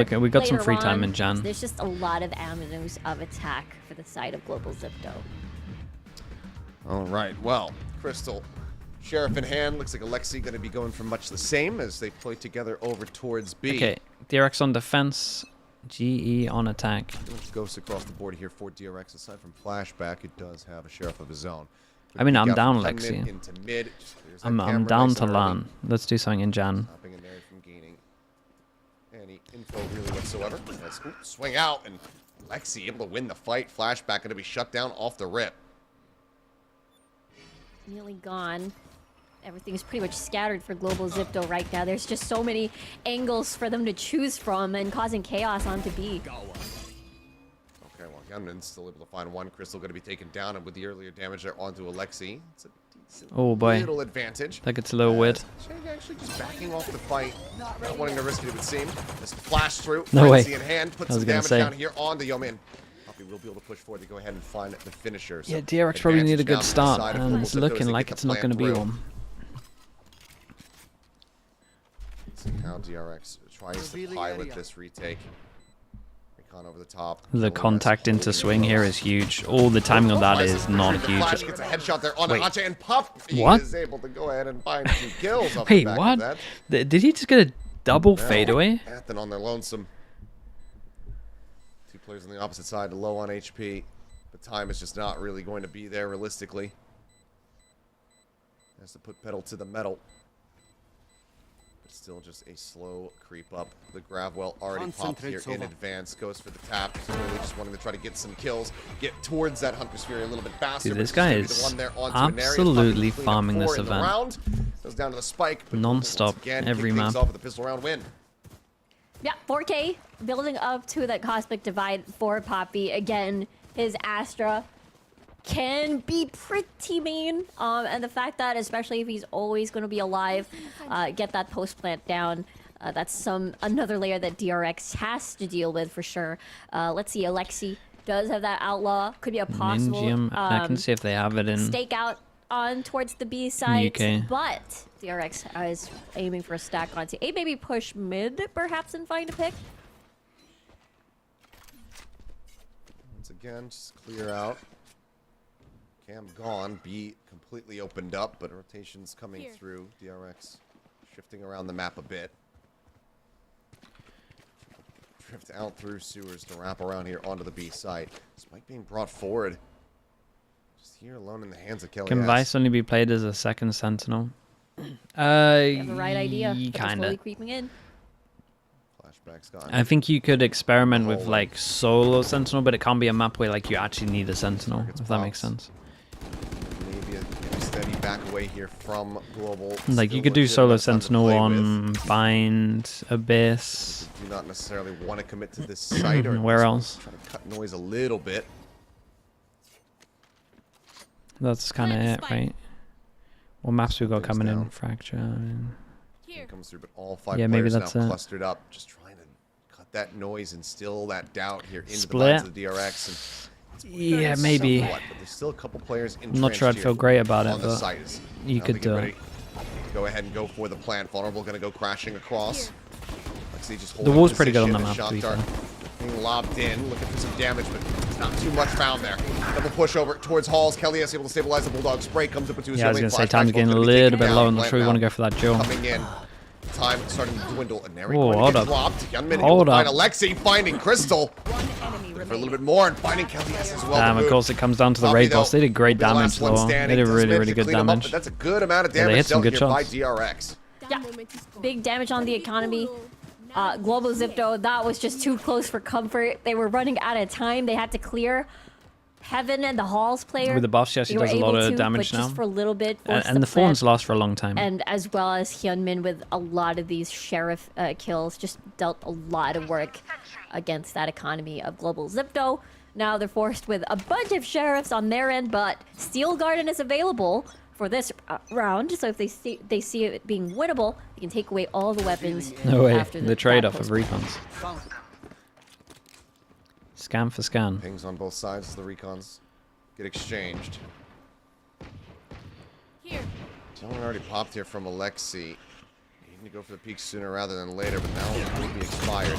Okay, we got some free time in Jan. There's just a lot of avenues of attack for the side of Global Xipto. All right, well, Crystal, Sheriff in hand. Looks like Alexi going to be going for much the same as they play together over towards B. Okay, DRX on defense, GE on attack. Ghosts across the board here for DRX. Aside from Flashback, it does have a Sheriff of his own. I mean, I'm down, Alexi. Into mid. I'm down to LAN. Let's do something in Jan. Stopping in there from gaining any info really whatsoever. Let's swing out, and Alexi able to win the fight. Flashback going to be shut down off the rip. Nearly gone. Everything's pretty much scattered for Global Xipto right now. There's just so many angles for them to choose from and causing chaos onto B. Okay, well, Gunman's still able to find one. Crystal going to be taken down, and with the earlier damage there onto Alexi, it's a decent little advantage. That gets a little weird. Shang actually just backing off the fight, not wanting to risk it, it would seem. Just flash through, no way. In hand, puts some damage down here onto Yomin. Will be able to push forward to go ahead and find the finisher. So yeah, DRX probably need a good start, and it's looking like it's not going to be one. See how DRX tries to pilot this retake. Recon over the top. The contact into swing here is huge. All the timing on that is not huge. Flash gets a headshot there on Ache, and Pup is able to go ahead and find 2 kills. Wait, what? Did he just get a double fadeaway? Athen on their lonesome. Players on the opposite side, low on HP. The time is just not really going to be there realistically. Has to put pedal to the metal. But still just a slow creep up. The Gravwell already popped here in advance. Goes for the tap. Really just wanting to try to get some kills. Get towards that Hunter Sphere a little bit faster. Dude, this guy is absolutely farming this event. Goes down to the spike. Non-stop, every map. Off with the pistol round win. Yeah, 4K building up to that Cosmic Divide for Poppy. Again, his Astra can be pretty mean. And the fact that, especially if he's always going to be alive, get that post plant down. That's another layer that DRX has to deal with for sure. Let's see, Alexi does have that Outlaw. Could be a possible I can see if they have it in stakeout on towards the B side, UK. but DRX is aiming for a stack onto A. Maybe push mid, perhaps, and find a pick. Once again, just clear out. Cam gone. B completely opened up, but rotations coming through. DRX shifting around the map a bit. Drift out through sewers to wrap around here onto the B site. Spike being brought forward. Just here alone in the hands of Kelly. Can Vice only be played as a second sentinel? You have the right idea. Kinda. Creeping in. Flashback's gone. I think you could experiment with like solo sentinel, but it can't be a map where like you actually need a sentinel, if that makes sense. Maybe a steady back away here from Global. Like you could do solo sentinel on Bind, Abyss. Do not necessarily want to commit to this site or where else? Try to cut noise a little bit. That's kind of it, right? What maps we got coming in? Fracture. Comes through, but all 5 maybe players that's now it. clustered up, just trying to cut that noise and still that doubt here into Split. the minds of the DRX. And Yeah, maybe. somewhat, but there's still a couple players in. I'm not sure I'd feel great about it, but you could do it. Go ahead and go for the plant. Vulnerable going to go crashing across. The wall's pretty good on the map, to be fair. Being lobbed in, looking for some damage, but it's not too much found there. Double push over towards Halls. Kelly is able to stabilize the Bulldog. Spray comes up into his Yeah, I was going to say, time's getting a little bit low. I'm not sure we want to go for that Joe. Coming in. Time starting to dwindle. And there Hold up. Hold up. Alexi finding Crystal. For a little bit more and finding Kelly as well. Damn, of course, it comes down to the raid boss. They did great damage, though. They did really, really good damage. But that's a good amount of damage dealt here by DRX. Yeah, big damage on the economy. Global Xipto, that was just too close for comfort. They were running out of time. They had to clear Heaven and the Halls player. With the buff, she actually does a lot of damage now. Just for a little bit. And the Thorns last for a long time. And as well as Hyunmin with a lot of these Sheriff kills, just dealt a lot of work against that economy of Global Xipto. Now they're forced with a bunch of Sheriffs on their end, but Steel Garden is available for this round, so if they see it being winnable, they can take away all the weapons. No way, after the trade-off of recons. Scan for scan. Pings on both sides as the recons get exchanged. Someone already popped here from Alexi. Needing to go for the peak sooner rather than later, but now it will be expired.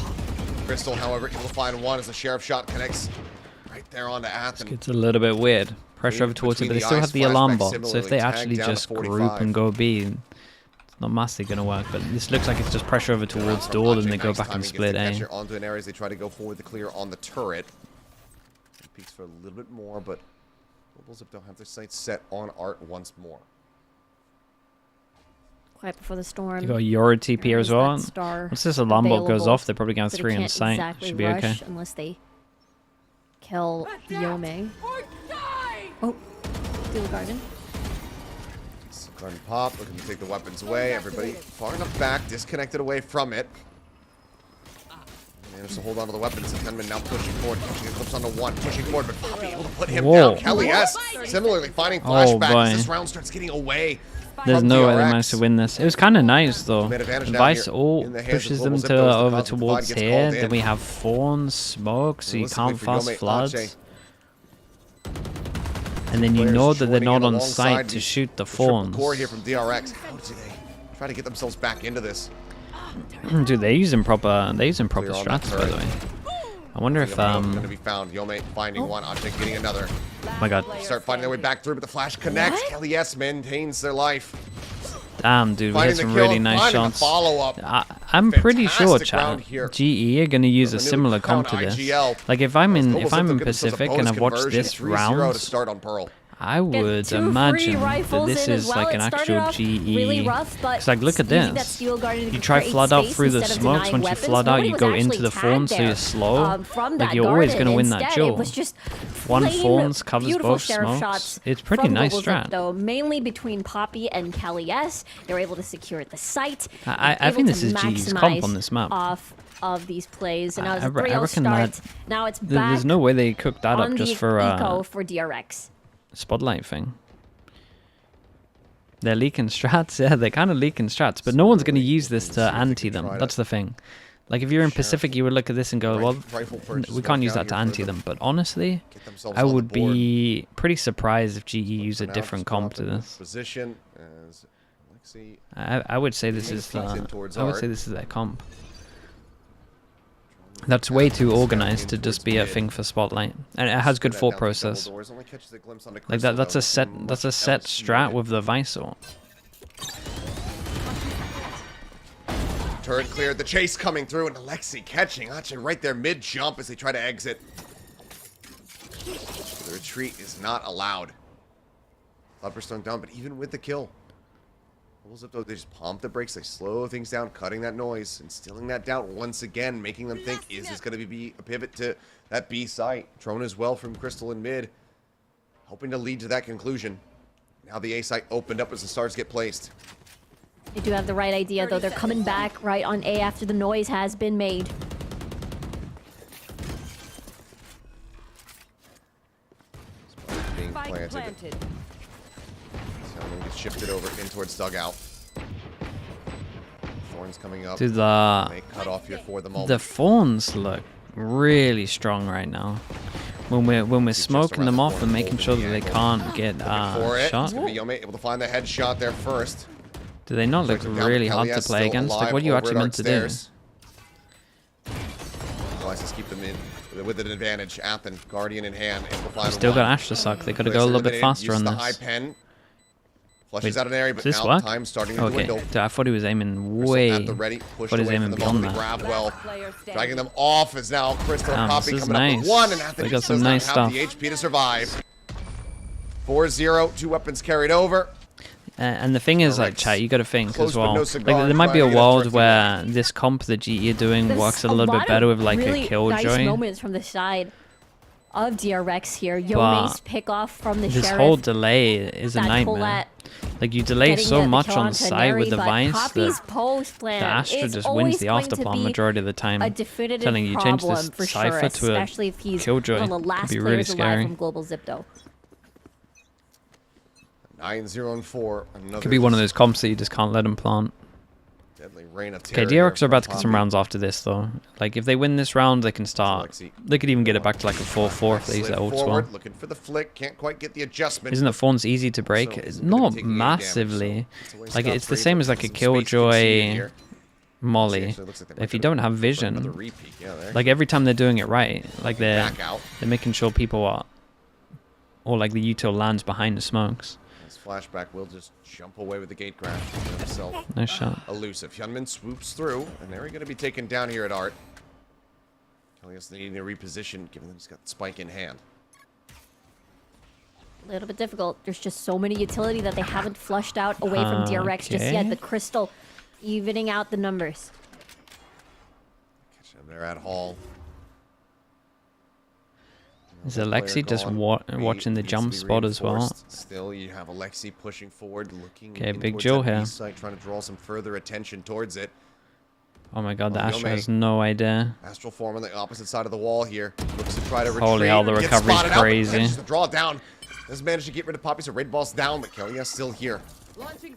Crystal, however, able to find one as the Sheriff shot connects right there onto Athen. It's a little bit weird. Pressure over towards it, but they still have the alarm bot. So if they actually just group and go B, it's not massively going to work. But this looks like it's just pressure over towards door, then they go back and split A. Onto an area as they try to go forward the clear on the turret. Peeks for a little bit more, but Global Xipto have their sights set on Art once more. Quiet before the storm. You got your TP as well. Once this alarm bot goes off, they're probably going to have 3 on sight. Exactly Should be okay. Unless they kill Yome. Oh, Steel Garden. Garden pop, looking to take the weapons away. Everybody far enough back, disconnected away from it. Managed to hold on to the weapons. And Tenman now pushing forward, pushing Eclipse onto one, pushing forward, but Poppy able to put him down. Kelly S. Similarly finding flashbacks as this round starts getting away. There's no way they managed to win this. It was kind of nice though. Vice ult pushes them to over towards here. Then we have Fawn, Smoke, so you can't fast floods. And then you know that they're not on site to shoot the Fawns. Core here from DRX. How do they try to get themselves back into this? Dude, they're using proper strats, by the way. I wonder if gonna be found. Yome finding one, Object getting another. Oh my god. Start finding their way back through, but the flash connects. Kelly S maintains their life. Damn, dude, we had some really nice shots. I'm pretty sure, chat, GE are gonna use a similar comp to this. Like if I'm in Pacific and I've watched this round, I would imagine that this is like an actual GE. Because like look at this. You try flood out through the smokes. Once you flood out, you go into the Fawn, so you're slow. Like you're always gonna win that duel. One Fawns covers both smokes. It's pretty nice strat. Though mainly between Poppy and Kelly S, they were able to secure the site. I think this is GE's comp on this map. Off of these plays, and now it's a 3-0 start. Now it's back. There's no way they cooked that up just for for DRX. Spotlight thing. They're leaking strats, yeah, they're kind of leaking strats, but no one's going to use this to anti them. That's the thing. Like if you're in Pacific, you would look at this and go, well, we can't use that to anti them. But honestly, I would be pretty surprised if GE used a different comp to this. I would say this is their comp. That's way too organized to just be a thing for Spotlight, and it has good thought process. Like that's a set strat with the Visor. Turret cleared, the chase coming through, and Alexi catching Ache right there mid jump as they try to exit. The retreat is not allowed. Cloudburst down, but even with the kill, Xipto, they just pump the brakes, they slow things down, cutting that noise, instilling that doubt once again, making them think, is this going to be a pivot to that B site? Drone as well from Crystal in mid, hoping to lead to that conclusion. Now the A site opened up as the stars get placed. They do have the right idea, though. They're coming back right on A after the noise has been made. Being planted. Gets shifted over in towards dugout. Thorns coming up. Dude, they cut off here for the moment. The Fawns look really strong right now. When we're smoking them off and making sure that they can't get shot. Yome able to find the headshot there first. Do they not look really hard to play against? Like what are you actually meant to do? Just keep them in with an advantage. Athen, Guardian in hand. Still got Ash to suck. They could have go a little bit faster on this. Flushes out an area, but this now work? time starting to dwindle. Dude, I thought he was aiming way. At the ready, Thought he was aiming beyond that. Gravwell, dragging them off as now Crystal and Poppy coming nice. up with one, and Athen got some does nice not stuff. have the HP to survive. 4-0, 2 weapons carried over. And the thing is, like, chat, you got to think as well. Like, there might be a world where this comp that GE are doing works a little bit better with like a Killjoy. Nice moments from the side of DRX here. Yome's pick off from the this Sheriff. whole delay is a nightmare. Like you delay so much on site with the Vice that the Astra just wins the afterplan majority of the time. Telling you change this Cypher to a Killjoy could be really scary. From Global Xipto. 9-0-4. Could be one of those comps that you just can't let them plant. Deadly reign of Okay, DRX are about to get some rounds after this though. Like if they win this round, they can start. They could even get it back to like a 4-4 if they use that ult well. Looking for the flick, can't quite get the adjustment. Isn't the Fawns easy to break? Not massively. Like it's the same as like a Killjoy Molly. If you don't have vision, like every time they're doing it right, like they're making sure people are, or like the util lands behind the smokes. This flashback will just jump away with the gate crash. Himself nice shot. Elusive. Hyunmin swoops through, and they're going to be taken down here at Art. Kelly's needing to reposition, given that he's got Spike in hand. A little bit difficult. There's just so many utility that they haven't flushed out away from DRX just yet. But Crystal evening out the numbers. Catch him there at Hall. Is Alexi just watching the jump spot as well? Still, you have Alexi pushing forward, looking. Okay, big Joe here. Side, trying to draw some further attention towards it. Oh my god, the Astra has no idea. Astral form on the opposite side of the wall here. Looks to try to retreat. Holy hell, the recovery's crazy. The draw down. Doesn't manage to get rid of Poppy, so Raid Ball's down, but Kelly is still here.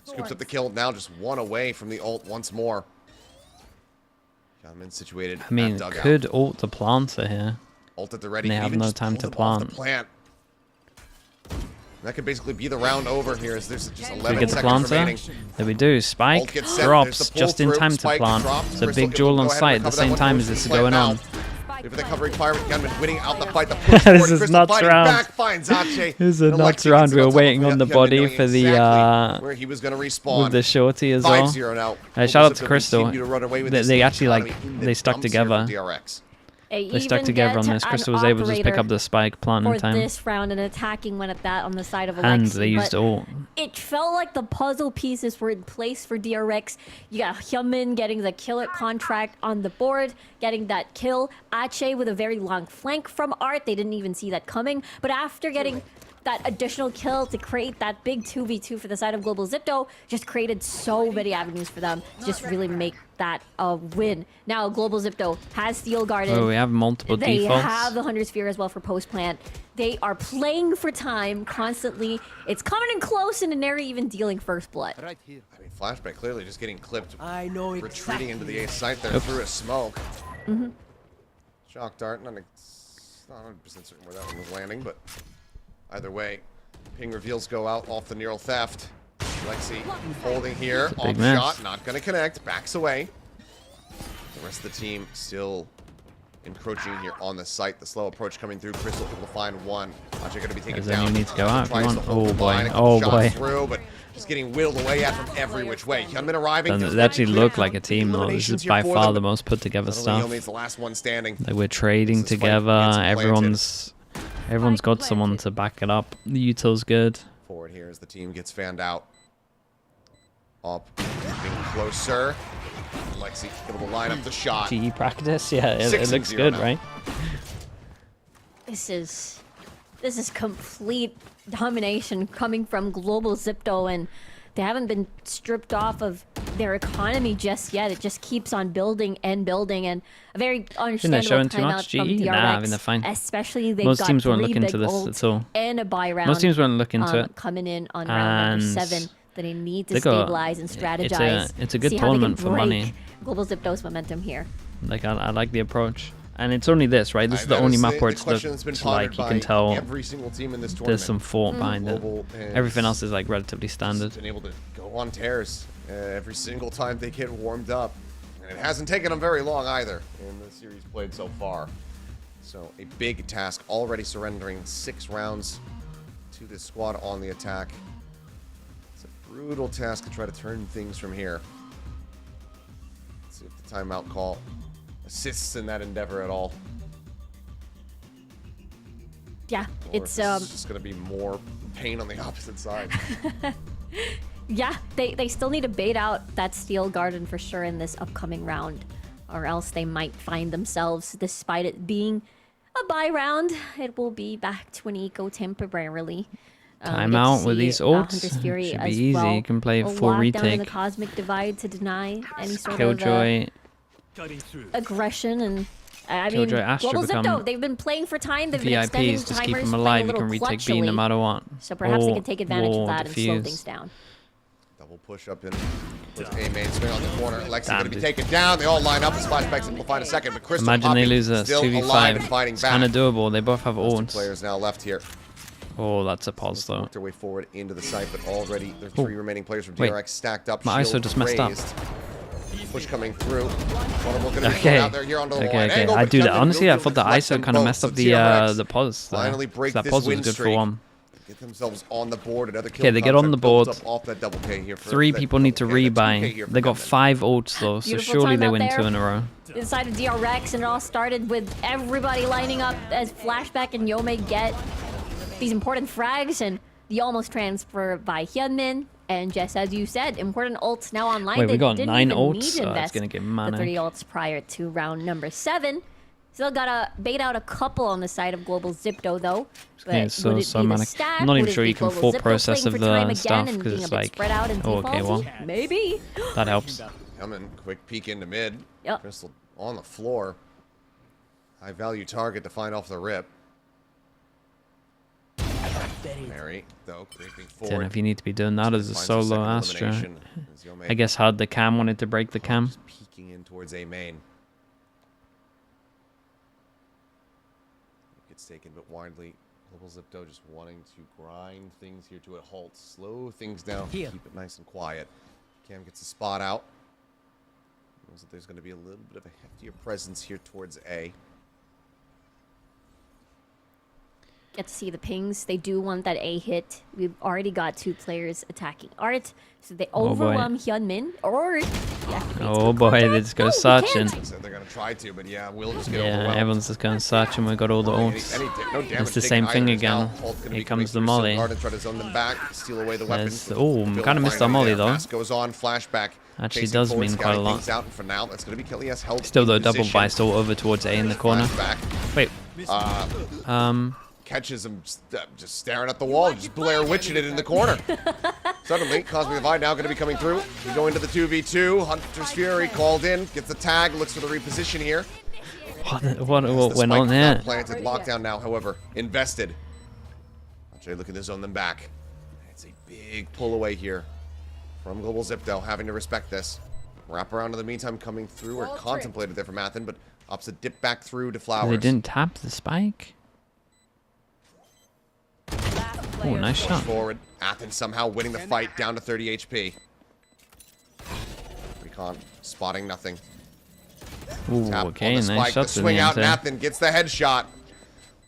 Scoops up the kill, now just one away from the ult once more. Got him in situated. I mean, could ult the planter here. Ult at the ready. They have no time to plant. That could basically be the round over here, as there's just 11 we get the seconds planter. remaining. There we do. Spike drops just in time to plant. So big Jewel on site at the same time as this is going on. Even the covering fire, Gunman winning out the fight. The push this is nuts round. Back, finds Ache. This is a nuts round. We were waiting on the body for the where he was going to respawn. With the shorty as well. Shout out to Crystal. They actually they stuck together. They stuck together on this. Crystal was able to just pick up the spike, plant in time. For this round and attacking when at that on the side of Alexi. And they used ult. It felt like the puzzle pieces were in place for DRX. You got Hyunmin getting the killer contract on the board, getting that kill. Ache with a very long flank from Art. They didn't even see that coming. But after getting that additional kill to create that big 2v2 for the side of Global Xipto, just created so many avenues for them to just really make that a win. Now Global Xipto has Steel Garden. Oh, we have multiple defaults. They have the Hunter Sphere as well for post plant. They are playing for time constantly. It's coming in close, and Neri even dealing first blood. Right here. I mean, Flashback clearly just getting clipped. I know retreating into the A site there through a smoke. Shock dart. Not 100% certain where that one was landing, but either way, ping reveals go out off the neural theft. Lexi holding here, off shot, not going to connect, backs away. The rest of the team still encroaching here on the site. The slow approach coming through. Crystal able to find one. Ache going to be taken down. You need to go out. Oh boy, oh boy. Through, but just getting whittled away at from every which way. Hyunmin arriving. They actually look like a team though. This is by far the most put together stuff. The last one standing. Like we're trading together. Everyone's got someone to back it up. The util's good. Forward here as the team gets fanned out. Up, getting closer. Lexi able to line up the shot. GE practice, yeah, it looks good, right? This is complete domination coming from Global Xipto, and they haven't been stripped off of their economy just yet. It just keeps on building and building, and a very understandable timeout from DRX. Nah, I mean, they're fine. Especially they most got teams won't 3 look into this at all. And a buy round. Most teams won't look into it. Coming in on round number 7. That they need to stabilize and strategize. It's a good tournament for money. Global Xipto's momentum here. Like I like the approach, and it's only this, right? This is the only map where it's like you can tell every single team in this tournament. There's some thought behind it. Everything else is like relatively standard. Been able to go on tears every single time they get warmed up, and it hasn't taken them very long either in the series played so far. So a big task, already surrendering 6 rounds to this squad on the attack. Brutal task to try to turn things from here. Let's see if the timeout call assists in that endeavor at all. Yeah, it's just going to be more pain on the opposite side. Yeah, they still need to bait out that Steel Garden for sure in this upcoming round, or else they might find themselves, despite it being a bye round, it will be back to an eco temporarily. Timeout with these ults should be easy. You can play a full retake. The Cosmic Divide to deny any sort of aggression, and I mean, Global Xipto, they've been playing for time. They've been extending VIPs, just keep them alive. You can retake B no matter what. So perhaps they can take advantage of that and slow things down. Double push up in with a main swing on the corner. Alexi going to be taken down. They all line up. The Splashbacks will find a second, but Crystal imagine they lose a still alive and 2v5. fighting It's back. kind of doable. They both have ults. Players now left here. Oh, that's a pause though. Worked their way forward into the site, but already there's 3 remaining players from DRX stacked up. My ISO just messed up. push coming through. Okay. Out there here onto the line. Okay. I do that. Honestly, I thought the ISO kind of messed up the pause. Finally break that this pause win was good streak. for one. Get themselves on the board. Another kill. Okay, they get on the board. Off that double K here 3 people need to rebuy. They got 5 ults though, so surely they win 2 in a row. Inside of DRX, and it all started with everybody lining up as Flashback and Yome get these important frags, and the almost transfer by Hyunmin. And just as you said, important ults now online. Wait, we got didn't 9 even ults? need to It's gonna get the manic. 30 ults prior to round number 7. Still gotta bait out a couple on the side of Global Xipto though. Okay, so manic. I'm not even sure you can full process of the stuff because it's like, oh, okay, well, maybe that helps. Coming, quick peek into mid. Yep. Crystal on the floor. High value target to find off the rip. Mary, though, creeping forward. Don't know if you need to be doing that as a solo Astra. I guess hard the cam wanted to break the cam. Just peeking in towards A main. Gets taken but widely. Global Xipto just wanting to grind things here to a halt. Slow things down. Keep it nice and quiet. Cam gets the spot out. Knows that there's going to be a little bit of a heftier presence here towards A. Get to see the pings. They do want that A hit. We've already got 2 players attacking Art, so they overwhelm Hyunmin. Or oh boy, they just go searching. So they're gonna try to, but yeah, we'll just get overwhelmed. Everyone's just going searching. We got all the ults. It's the same thing again. Here comes the molly. Try to zone them back, steal away the weapons. Oh, kind of missed our molly though. Goes on, flashback. Actually does mean quite a lot. Out for now. That's gonna be Kelly S. Held still though, double buy still over towards A in the corner. Wait. Catches him just staring at the wall, just Blair Witching it in the corner. Suddenly, Cosmic Divide now going to be coming through. We go into the 2v2. Hunter's Fury called in, gets the tag, looks for the reposition here. What went on there? Planted, lockdown now, however, invested. Jay looking to zone them back. It's a big pull away here from Global Xipto, having to respect this. Wrap around in the meantime coming through, or contemplated there from Athen, but opposite dip back through to Flowers. They didn't tap the spike? Oh, nice shot. Forward. Athens somehow winning the fight down to 30 HP. Recon spotting nothing. Ooh, okay, nice shot. The swing out, and Athens gets the headshot.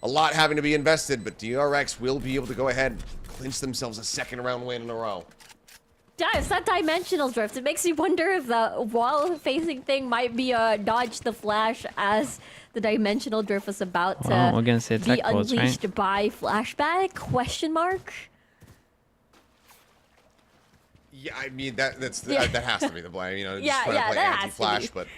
A lot having to be invested, but DRX will be able to go ahead and clinch themselves a 2nd round win in a row. Yeah, it's that dimensional drift. It makes me wonder if the wall-facing thing might be a dodge the flash as the dimensional drift was about to be unleashed by Flashback? Question mark? Yeah, I mean that has to be the play. You know, just trying to play anti-flash, but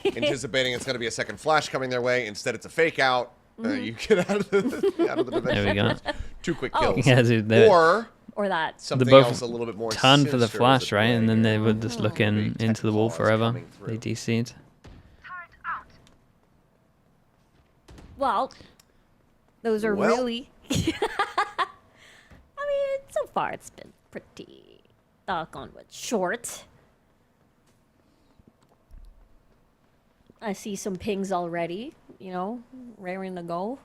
anticipating it's going to be a 2nd flash coming their way. Instead, it's a fake out. You get out of the dimension. There we go. 2 quick kills. Yeah, dude, or that. Something they both else a little bit more turn for the flash, right? And then they were just looking into the wall forever. They DC'd. Well, those are really... I mean, so far it's been pretty doggone short. I see some pings already, you know, raring to go.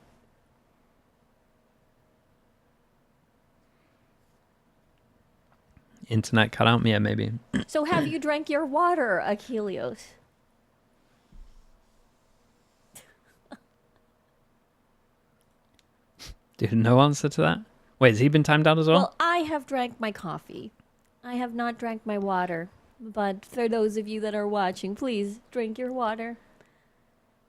Internet cut out? Yeah, maybe. So have you drank your water, Achilles? Dude, no answer to that? Wait, has he been timed out as well? Well, I have drank my coffee. I have not drank my water. But for those of you that are watching, please drink your water.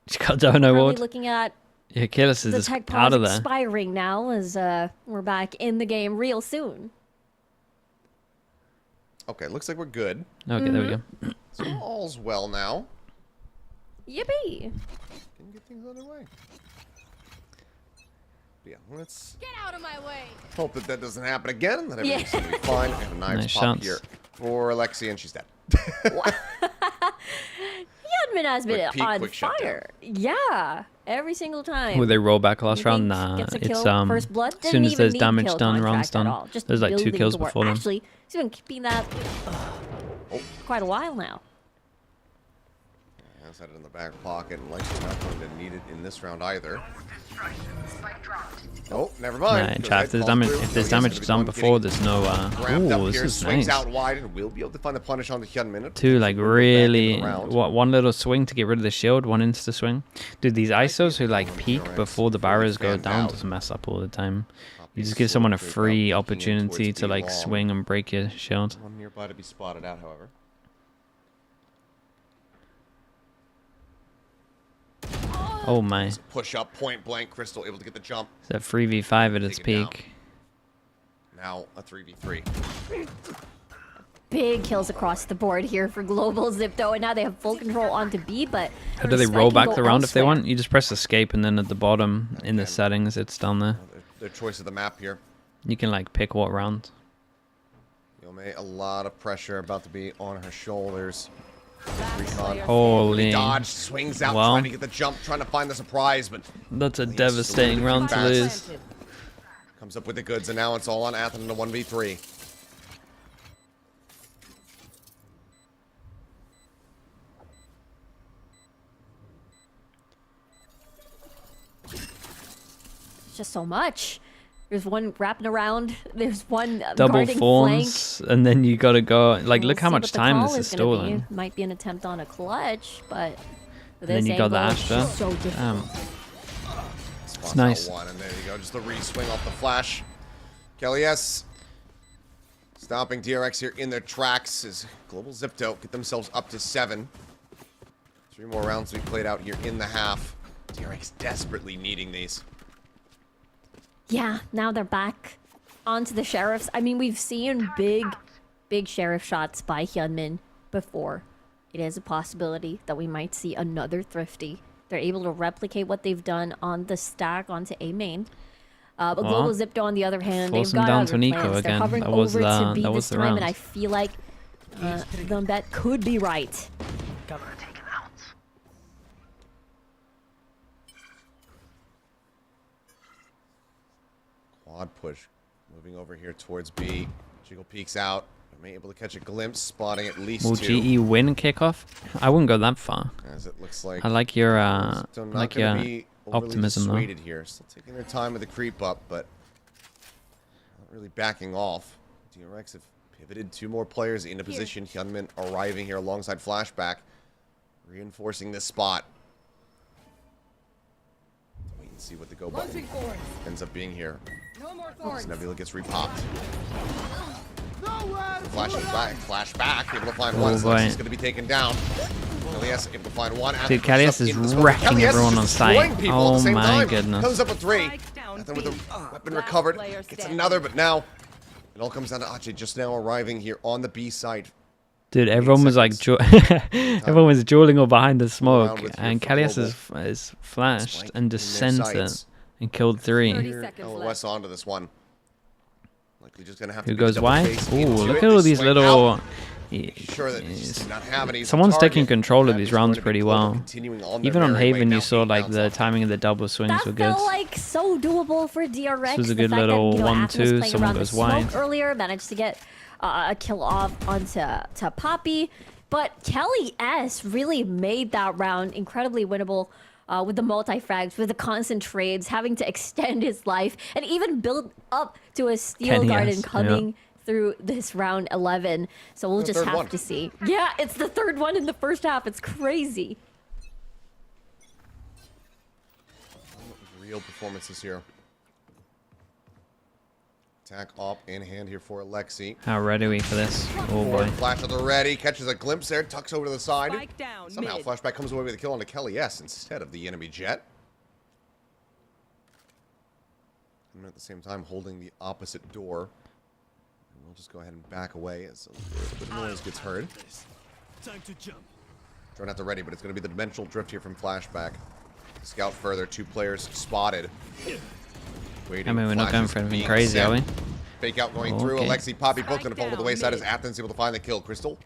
She's got Dono Ward. Looking at yeah, Achilles is just out of there. Expiring now as we're back in the game real soon. Okay, looks like we're good. Okay, there we go. So all's well now. Yippee! Can get things underway. Yeah, let's get out of my way. Hope that doesn't happen again. That everything's gonna be fine. I have a nice pop chance. here for Alexi, and she's dead. Hyunmin has been on fire. Yeah, every single time. Will they roll back last round? Nah, it's first blood. As soon as there's damage done, round's done. There's like 2 kills before them. Actually, he's been keeping that quite a while now. Has that in the back pocket, and Lexi's not going to need it in this round either. Oh, never mind. Right, chat, if there's damage done before, there's no. Ooh, this is nice. Out wide and we'll be able to find the punish on the Hyunmin. Two, like, really. One little swing to get rid of the shield, one insta swing. Dude, these ISOs who, like, peek before the barriers go down just mess up all the time. You just give someone a free opportunity to, like, swing and break your shield. One nearby to be spotted out, however. Oh my. Push up, point blank, Crystal able to get the jump. It's a 3v5 at its peak. Now a 3v3. Big kills across the board here for Global Xipto, and now they have full control onto B, but... How do they roll back the round if they want? You just press escape, and then at the bottom, in the settings, it's down there. Their choice of the map here. You can, like, pick what round. Yome, a lot of pressure about to be on her shoulders. Holy. Dodge, swings out, trying to get the jump, trying to find the surprise, but... That's a devastating round to lose. Comes up with the goods, and now it's all on Athen in a 1v3. Just so much. There's one wrapping around. There's one double fawns, and then you gotta go. Like, look how much time this is stolen. Might be an attempt on a clutch, but and then you got the Astra. So damn. It's nice. One, and there you go. Just the re-swing off the flash. Kelly S. Stopping DRX here in their tracks as Global Xipto get themselves up to 7. 3 more rounds to be played out here in the half. DRX desperately needing these. Yeah, now they're back onto the sheriffs. I mean, we've seen big sheriff shots by Hyunmin before. It is a possibility that we might see another Thrifty. They're able to replicate what they've done on the stack onto A main. But Global Xipto, on the other hand, they've got other plans. They're hovering over to B this time, and I feel like the bet could be right. Quad push. Moving over here towards B. Jiggle peeks out. I'm able to catch a glimpse, spotting at least 2. Will GE win kickoff? I wouldn't go that far. As it looks like. I like your optimism though. Here. Still taking their time with the creep up, but not really backing off. DRX have pivoted 2 more players into position. Hyunmin arriving here alongside Flashback, reinforcing this spot. Wait and see what the go button ends up being here. As Nebula gets repopped. Flashback, able to find one. So he's going to be taken down. Kalias able to find one. Dude, Kalias is wrecking everyone on site. Oh my goodness. Comes up with 3. Nothing with the weapon recovered. Gets another, but now it all comes down to Ache just now arriving here on the B side. Dude, everyone was like, everyone was dueling all behind the smoke, and Kalias is flashed and just sent it and killed 3. LOS onto this one. Likely just gonna have Who to goes wide? Ooh, look at all these little. Sure that he's not having someone's taking control of these rounds pretty well. Even on Haven, you saw like the timing of the double swings were good. That felt like so doable for DRX. This was a good little 1-2. Someone goes wide. Earlier, managed to get a kill off onto Poppy, but Kelly S really made that round incredibly winnable. With the multi-frags, with the constant trades, having to extend his life, and even build up to a steel garden coming through this round 11. So we'll just have to see. Yeah, it's the 3rd one in the first half. It's crazy. Real performances here. Attack op in hand here for Alexi. How ready are we for this? Oh boy. Flash at the ready, catches a glimpse there, tucks over to the side. Somehow Flashback comes away with a kill on the Kelly S instead of the enemy jet. And at the same time holding the opposite door. And we'll just go ahead and back away as a little bit of noise gets heard. Time to jump. Trying not to ready, but it's going to be the dimensional drift here from Flashback. Scout further, 2 players spotted. Waiting. I mean, we're not going for anything crazy, are we? Fake out going through. Alexi, Poppy both going to fall to the wayside as Athens able to find the kill. Crystal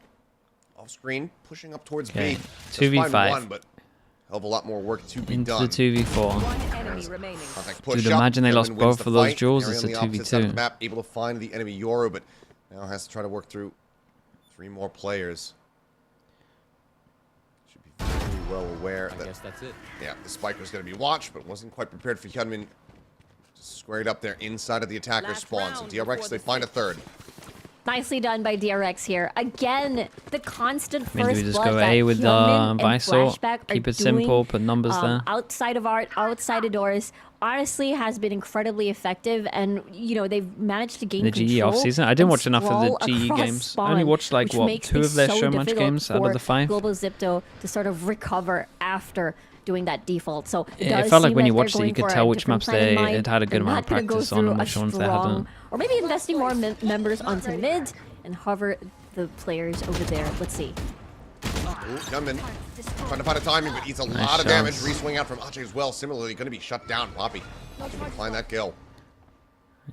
off screen, pushing up towards B. 2v5. But hell of a lot more work to be into done. The 2v4. Dude, imagine they lost both of those duels. It's a 2v2. Map, able to find the enemy Yoru, but now has to try to work through 3 more players. Should be very well aware that, I guess that's it. yeah, the spike was going to be watched, but wasn't quite prepared for Hyunmin. Just squared up there inside of the attacker spawn. So DRX, they find a third. Nicely done by DRX here. Again, the constant first Maybe we just blood go that A with Hyunmin and Visor. Flashback Keep are it simple, doing, put numbers there. outside of art, outside of doors, honestly has been incredibly effective, and you know they've managed to gain The GE control off-season. I didn't and watch enough of the sprawl GE across games. spawn, I only watched like which what, makes 2 of things their so showmatch difficult games out of for the 5. Global Xipto to sort of recover after doing that default. So It felt like when you watched it, you could tell which maps they had a good amount of practice on and which ones they hadn't. Or maybe investing more members onto mid and hover the players over there. Let's see. Hyunmin trying to find a timing, but eats a lot of damage. Reswing out from Ache as well. Similarly, going to be shut down. Poppy find that kill.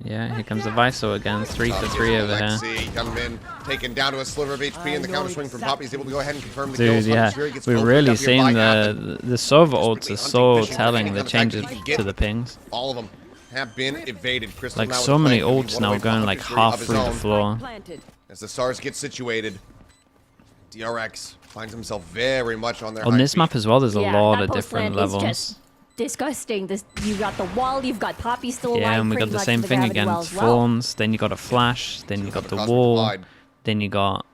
Yeah, here comes the Visor again. 3 for 3 over here. Hyunmin taken down to a sliver of HP, and the counter swing from Poppy is able to go ahead and confirm the Dude, kills. yeah, we're really seeing the Sova ults are so telling the changes to the pings. All of them have been evaded. Crystal Like now so with the many flank, ults one now away from going like Puppetry half of his through the own. floor. As the SARS get situated, DRX finds himself very much on their On high this feet. map as well, there's a lot that of post different land is levels. just disgusting. This, you've got the wall, you've got Poppy still alive. Yeah, and we got pretty the much same in the thing gravity again. well It's as well. Fawns, then you got a flash, then you got the Cosmic wall, Divide. then you got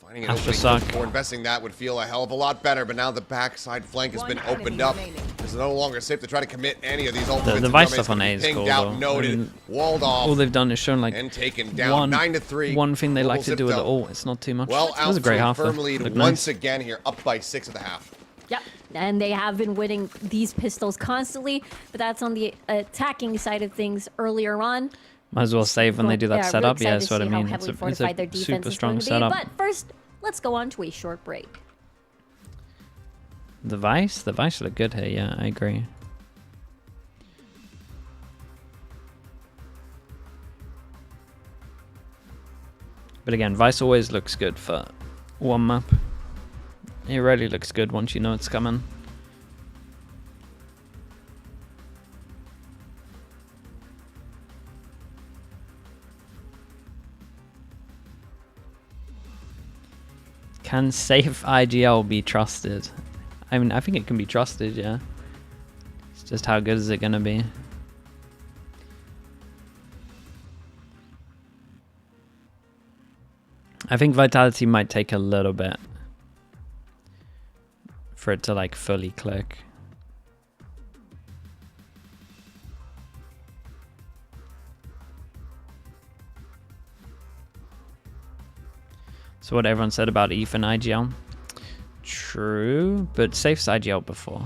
Finding an Astra opening suck. before investing that would feel a hell of a lot better, but now the backside flank has been opened up. It's no longer safe to try to commit any of these ultimates. the Vice stuff on A is pinged cool, out, though. noted, I mean, walled off, all they've done is shown like and taken down. 9-3. one thing they like to do with the Xipto. ult. It's not too much. Well, It was a great half. firm though. lead Looked once nice. again here, up by 6 at the half. Yep, and they have been winning these pistols constantly, but that's on the attacking side of things earlier on. Might as well save when they do that Yeah, setup. really Yeah, excited that's to what I see how mean. heavily It's fortified their a defense super is strong going to be. setup. But first, let's go on to a short break. The Vice look good here. Yeah, I agree. But again, Vice always looks good for one map. It really looks good once you know it's coming. Can safe IGL be trusted? I mean, I think it can be trusted, yeah. It's just how good is it going to be? I think Vitality might take a little bit for it to like fully click. So what everyone said about ETH and IGL. True, but Safe's IGL before.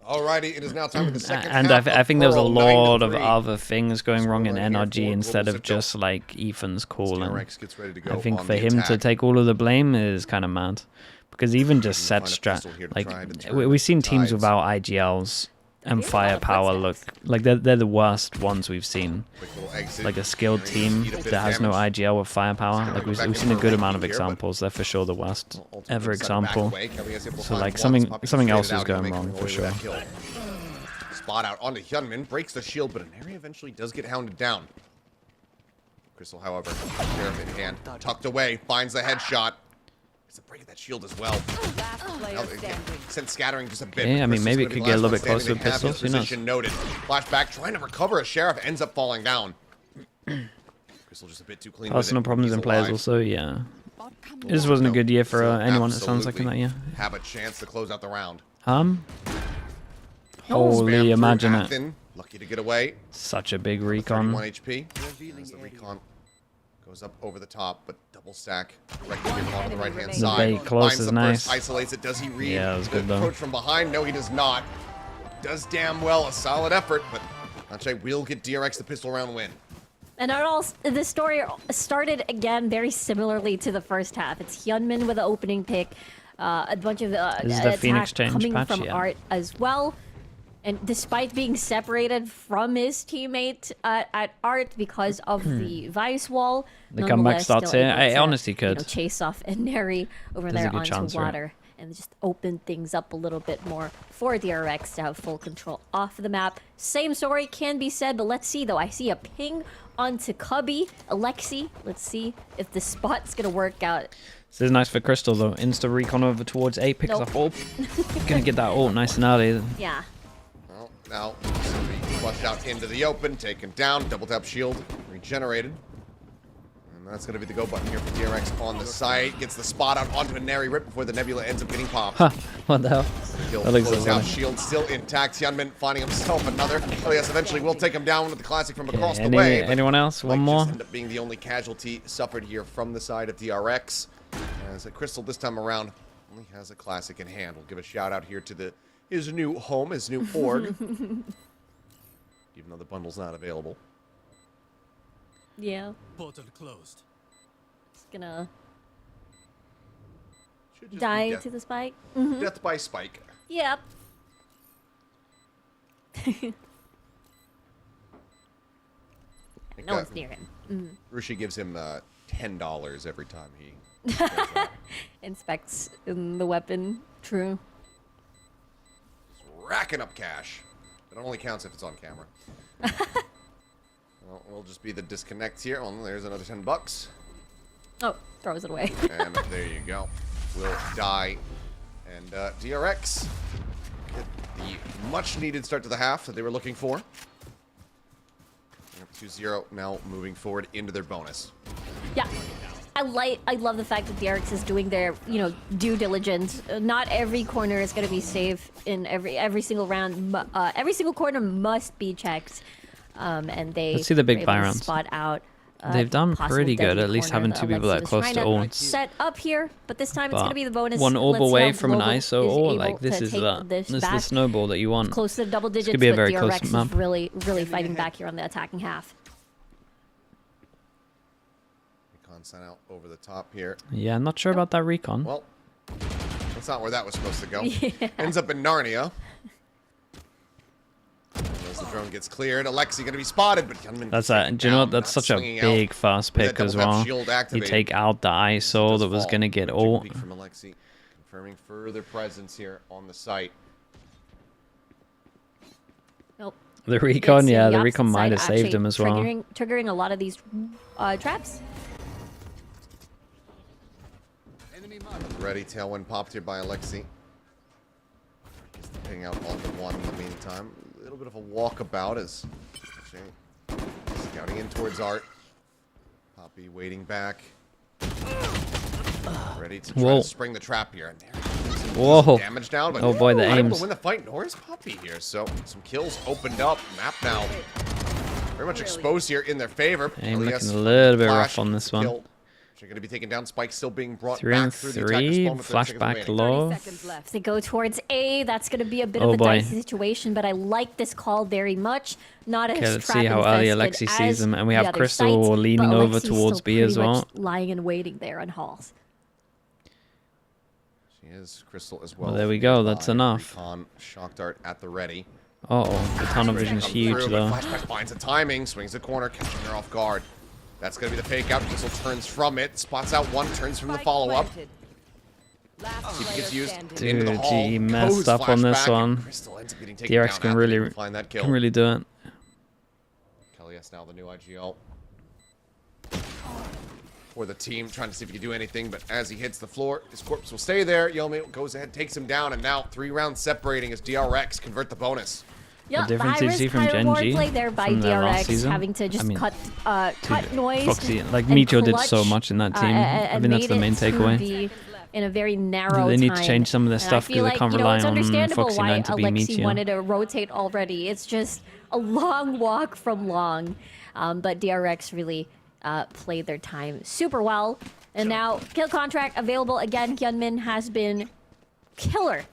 Alrighty, it is now time for the second And half I think there was a Pearl, lot of 9-3. other things going wrong in Scoreline here NRG for instead Global of Xipto. just like Ethan's calling. DRX gets ready to go I think on for the him to attack. take all of the blame is kind of mad. Because even just set Find a strat, pistol here to like try to turn we've seen the teams tides. without IGLs and firepower look like they're the worst ones we've seen. Quick little exit. Like a skilled He's team eat a bit that of has no damage. IGL with firepower. Like we've seen a good amount of Here, but examples. They're for sure the worst ultimately ever decided to back example. away. Kelly is able to So find like one. something Poppy something traded else is out, going making wrong away for with sure. that kill. Spot out onto Hyunmin, breaks the shield, but Anari eventually does get hounded down. Crystal, however, Sheriff in hand, tucked away, finds the headshot. It's a break of that shield as well. Now they get sent scattering just a bit. Yeah, I mean, Crystal's maybe it gonna be could get a last little one bit closer standing. with They have his pistols, who knows? position noted. Flashback, trying to recover a Sheriff, ends up falling down. Crystal just a bit too clean Personal with it. problems He's in players alive. also, yeah. This wasn't a good year for Still anyone, it sounds like, in that absolutely year. have a chance to close out the round. Holy, Spam imagine through it. Athen, lucky to get away. Such a big 31 recon. HP. As the recon goes up over the top, but double stack directly here on the right hand The side. bait close Finds is the nice. burst, isolates it. Does he read Yeah, that was the good, though. approach from behind? No, he does not. Does damn well. A solid effort, but Ache will get DRX the pistol round win. And the story started again very similarly to the first half. It's Hyunmin with the opening pick, a bunch of This is the Phoenix attack change coming patch, from yeah. Art as well. And despite being separated from his teammate at Art because of the Vice wall, The comeback nonetheless starts still here. able I to, honestly could. chase off Neri over There's a there good onto chance for it. water. and just open things up a little bit more for DRX to have full control off the map. Same story can be said, but let's see though. I see a ping onto Cubby, Alexi. Let's see if the spot's gonna work out. This is nice for Crystal though. Insta recon over towards A, picks up ult. Gonna get that ult nice and early. Yeah. Well, now it's gonna be flushed out into the open, taken down, double tap shield, regenerated. And that's gonna be the go button here for DRX on the site. Gets the spot out onto a Nary right before the Nebula ends up getting popped. Huh, what the hell? That looks so out, shield still intact. Hyunmin finding himself another. Elias eventually will take him down with the classic from across the way. Anyone else? One more? Just end up being the only casualty suffered here from the side of DRX. As a Crystal this time around only has a classic in hand. We'll give a shout out here to his new home, his new org. Even though the bundle's not available. Yeah. Portal closed. It's gonna die to the spike. Mm-hmm. Death by spike. Yep. No one's near him. Rushi gives him $10 every time he inspects the weapon. True. Just racking up cash. It only counts if it's on camera. Well, we'll just be the disconnect here. Oh, there's another $10. Oh, throws it away. And there you go. Will die. And DRX get the much-needed start to the half that they were looking for. 2-0 now moving forward into their bonus. Yeah. I love the fact that DRX is doing their, due diligence. Not every corner is going to be safe in every single round. Every single corner must be checked. And they let's see the big buy rounds. Spot out. They've done pretty good, at least having two people that are close to ult. Set up here, but this time it's going to be the bonus. One orb away from an ISO or like this is the snowball that you want. Close to the double digits, this could be a very but close DRX map. is really fighting back here on the attacking half. Recon sent out over the top here. Yeah, I'm not sure about that recon. Well, that's not where that was supposed to go. Yeah. Ends up in Narnia. As the drone gets cleared, Alexi going to be spotted, but Hyunmin that's that. Do you know what? That's such a big fast pick as well. You take out the ISO that was going to get ult. From Alexi, confirming further presence here on the site. Nope. The recon, yeah, the recon might have saved him as well. Triggering a lot of these traps. Ready, tailwind popped here by Alexi. Gets the ping out on the one in the meantime. A little bit of a walkabout as scouting in towards Art. Poppy waiting back. Ready to try to spring the trap here. And whoa. Damage down, but oh boy, the aims. To win the fight, nor is Poppy here. So some kills opened up. Map now very much exposed here in their favor. Aim looking a little bit rough on this one. They're going to be taken down. Spike still being brought 3 back and through the 3. Flashback low. If they go towards A, that's going to be a bit of a dicey situation, but I like this call very much. Not as let's see how early Alexi sees them, and we have Crystal sites, leaning over towards B as well. Lying and waiting there on halls. She is Crystal as well. Well, there we go. That's enough. Recon, shock dart at the ready. Uh-oh, the tunnel vision's huge though. Flashback finds the timing, swings the corner, catching her off guard. That's going to be the fake out. Diesel turns from it, spots out one, turns from the follow-up. Gets used into the hall, GE messed up on this one. DRX can really do it. Kelly's now the new IGL for the team, trying to see if he can do anything, but as he hits the floor, his corpse will stay there. Yomi goes ahead, takes him down, and now 3 rounds separating as DRX convert the bonus. Yeah, the difference you see from Gen G play there by from DRX, season, having to just cut noise. Foxy, like Meteor did so much in that team. I mean, that's the main takeaway. In a very narrow they need to change some of their stuff because they can't rely on Foxy 9 to be Meteor. Alexi wanted to rotate already. It's just a long walk from long. But DRX really played their time super well. And now, kill contract available again. Hyunmin has been killer.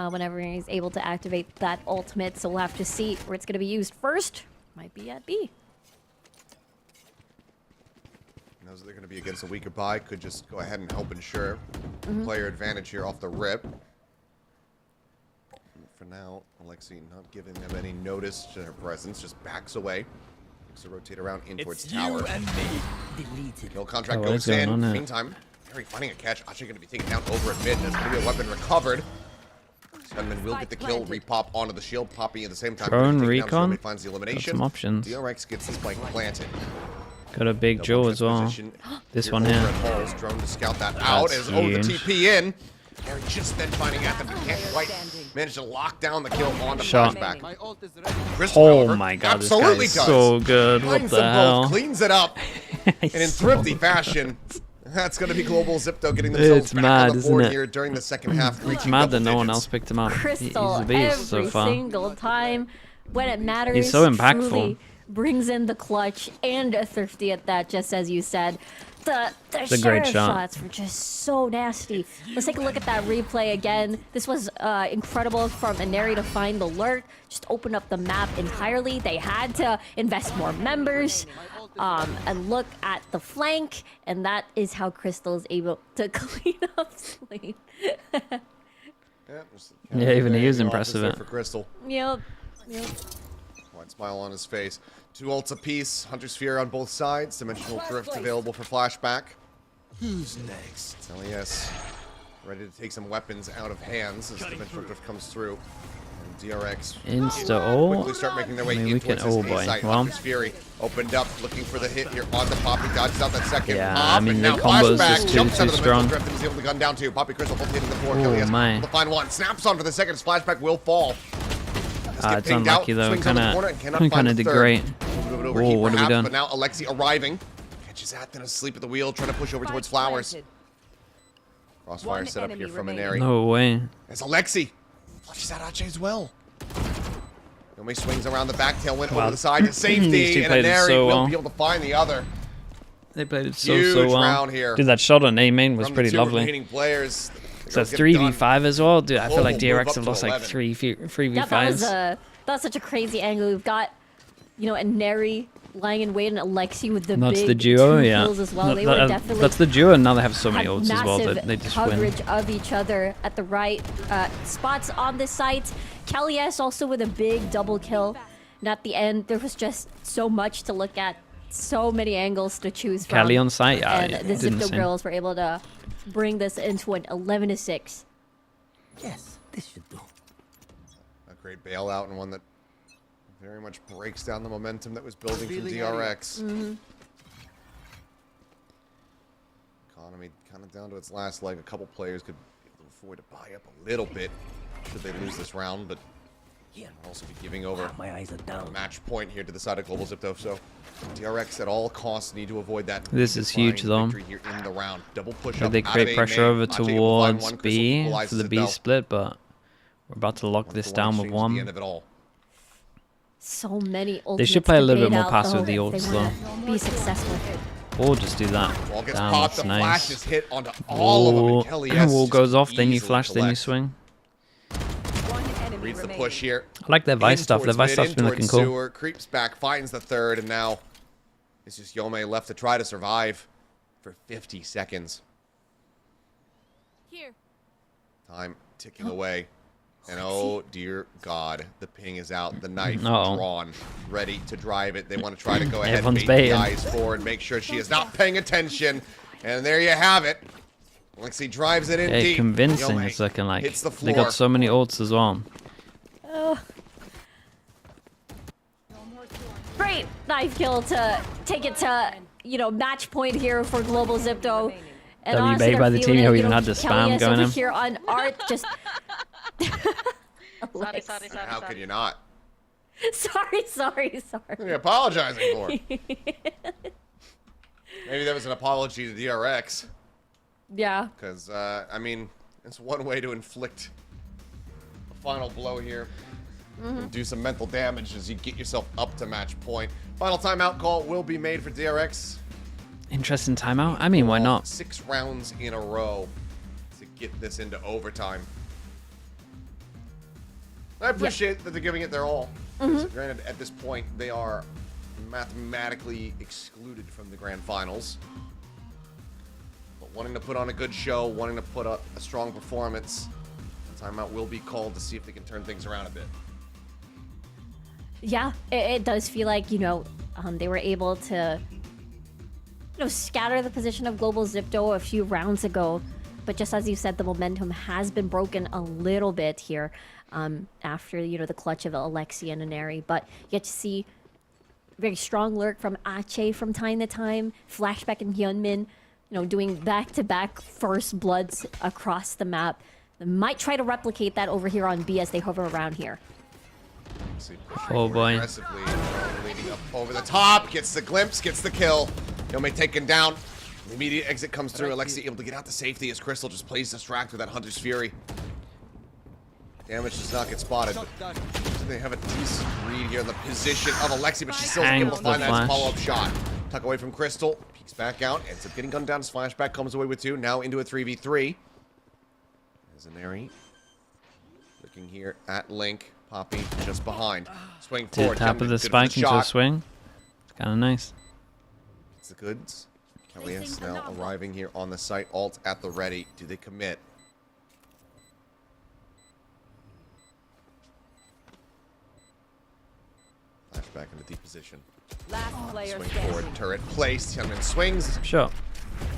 Whenever he's able to activate that ultimate, so we'll have to see where it's going to be used first. Might be at B. Knows that they're going to be against a weaker buy. Could just go ahead and help ensure player advantage here off the rip. For now, Alexi not giving them any notice to her presence, just backs away. Looks to rotate around in towards tower. You and me. Deleted. Kill contract goes in. Meantime, Neri finding a catch. Actually going to be taken down over at mid. There's going to be a weapon recovered. Gunman will get the kill, repop onto the shield. Poppy at the same time. Drone recon. Finds the elimination. Got some options. DRX gets the spike planted. Got a big jaw as well. This one here. Drone to scout that out as over the TP in. Neri just then finding at them, but can't quite manage to lock down the kill on the flashback. Oh my god, this guy is so good. What the hell? Cleans it up. And in thrifty fashion, that's going to be Global Xipto getting themselves back on the board here during the second half. It's mad that no one else picked him up. Crystal, he's a beast so far. Every single time when it matters, he's so impactful. Truly brings in the clutch and a thrifty at that, just as you said. The sheriff shots were just so nasty. Let's take a look at that replay again. This was incredible from Neri to find the lurk, just open up the map entirely. They had to invest more members and look at the flank, and that is how Crystal is able to clean up Slate. Yeah, even he was impressive. For Crystal. Yep. Wide smile on his face. 2 ults apiece. Hunter Sphere on both sides. Dimensional Drift available for flashback. Who's next? LES ready to take some weapons out of hands as Dimensional Drift comes through. And DRX quickly start making their way in towards his A site. Hunter's Fury opened up, looking for the hit here on the Poppy. Dodges out that second. Yeah, I mean, the combo is just too strong. Drift and is able to gun down 2. Poppy Crystal both hitting the floor. LES able to find 1. Snaps on for the second. His flashback will fall. It's unlucky though, kind of degrade. Oh, what have we done? But now Alexi arriving. Catches Athen asleep at the wheel, trying to push over towards Flowers. Crossfire set up here from Neri. No way. As Alexi flushes out Ache as well. Yome swings around the back, tailwind over the side to safety, and Neri will be able to find the other. They played it so well. Dude, that shot on A main was pretty lovely. So 3v5 as well, dude. I feel like DRX have lost like 3v5s. Yeah, that's such a crazy angle. We've got, you know, a Neri lying in wait and Alexi with the big duo, kills as well. They were definitely that's the duo, and now they have so many ults as well that they just coverage win. of each other at the right spots on this site. Kelly-S also with a big double kill. And at the end, there was just so much to look at, so many angles to choose from. Kelly on site, yeah. And the Xipto girls were able to bring this into an 11-6. Yes, this should do. A great bailout, and one that very much breaks down the momentum that was building from DRX. Economy kind of down to its last leg. A couple players could afford to buy up a little bit should they lose this round, but also be giving over my eyes are down. A match point here to the side of Global Xipto. So DRX at all costs need to avoid that. This is huge though. Here in the round. Double push up they create pressure over towards B for the B split, but we're about to lock this down with 1. The end of it all. So many ultimates. They should play a little bit more passive with the ults though. Be successful. Or just do that. Wall gets Damn, popped, that's the nice. flash is hit onto all of them. Kelly-S wall goes off, then you easily flash, then you collect. swing. Reads the push here. I like their Vice stuff. Their Vice stuff's been looking cool. Sewer, creeps back, finds the third, and now it's just Yome left to try to survive for 50 seconds. Here. Time ticking away. And oh dear God, the ping is out, the knife drawn, ready to drive it. They want to try to go ahead and bait the eyes forward, make sure she is not paying attention. And there you have it. Alexi drives it in deep. Convincing. Yome it's looking like hits the they floor. got so many ults as well. Great knife kill to take it to, you know, match point here for Global Xipto. And W by the team who even had the spam going in. Here on art, just. Sorry. How could you not? Sorry. What are you apologizing for? Maybe that was an apology to DRX. Yeah. Because, I mean, it's one way to inflict a final blow here. And do some mental damage as you get yourself up to match point. Final timeout call will be made for DRX. Interesting timeout. I mean, why not? 6 rounds in a row to get this into overtime. I appreciate that they're giving it their all. Granted, at this point, they are mathematically excluded from the grand finals. But wanting to put on a good show, wanting to put up a strong performance, the timeout will be called to see if they can turn things around a bit. Yeah, it does feel like, you know, they were able to scatter the position of Global Xipto a few rounds ago. But just as you said, the momentum has been broken a little bit here after, the clutch of Alexi and Aneri. But you get to see very strong lurk from Ache from time to time. Flashback and Hyunmin, doing back-to-back first bloods across the map. They might try to replicate that over here on B as they hover around here. Oh boy. Aggressively leading up over the top, gets the glimpse, gets the kill. Yome taken down. The immediate exit comes through. Alexi able to get out to safety as Crystal just plays distract with that Hunter's Fury. Damage does not get spotted. But they have a decent read here in the position of Alexi, but she's still able to find that follow-up shot. Tuck away from Crystal, peeks back out, ends up getting gunned down. His flashback comes away with 2, now into a 3v3. There's Aneri looking here at Link. Poppy just behind. Swing forward. Top of the spike into a swing. It's kind of nice. It's the goods. Kelly's now arriving here on the site. Alt at the ready. Do they commit? Flashback into deep position. Swing forward. Turret placed. Hyunmin swings. Sure.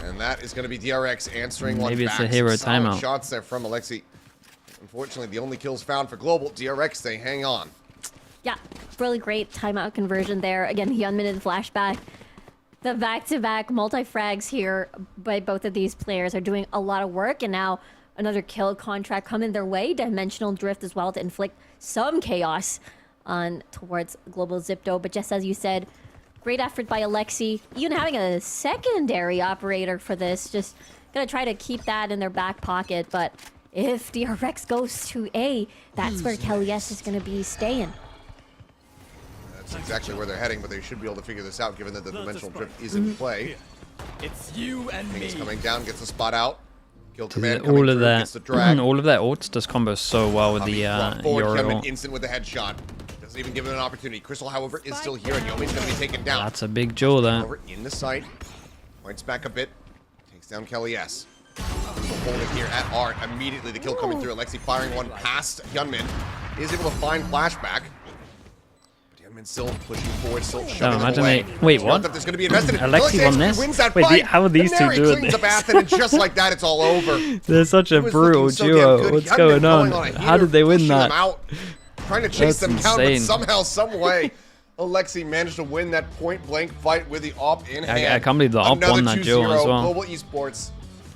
And that is going to be DRX answering one back. Maybe it's a hero timeout. Shots there from Alexi. Unfortunately, the only kills found for Global. DRX, they hang on. Yeah, really great timeout conversion there. Again, Hyunmin and Flashback. The back-to-back multi-frags here by both of these players are doing a lot of work. And now another kill contract coming their way. Dimensional Drift as well to inflict some chaos on towards Global Xipto. But just as you said, great effort by Alexi. Even having a secondary operator for this. Just gonna try to keep that in their back pocket. But if DRX goes to A, that's where Kelly S is going to be staying. That's exactly where they're heading, but they should be able to figure this out given that the dimensional drift is in play. It's you and me. King's coming down, gets the spot out. Kill command all of through, that, gets the drag. all of that ults does combo so well with the Hyunmin instant with the headshot. Doesn't even give it an opportunity. Crystal, however, is still here, and Yomi's going to be taken down. That's a big jaw there. Over in the sight, points back a bit, takes down Kelly S. Hold it here at Art. Immediately the kill coming through. Alexi firing one past Hyunmin. Is able to find Flashback. But Hyunmin still pushing forward, still shoving them away. Wait, what? There's going to be invested in. Alexi won this? Wins that Wait, fight. how are these two doing cleans this? up Athen, and just like that, it's all over. They're such a brutal duo. What's going on? How did they win that? Trying to chase them down, but insane. somehow, some way, Alexi managed to win that point-blank fight with the op in hand. I can't believe the op won that duel as well. Global Esports.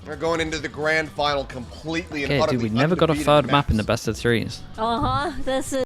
They're going into the grand final completely and Okay, utterly dude, we never got a undefeated third map maps. in the best of threes. This is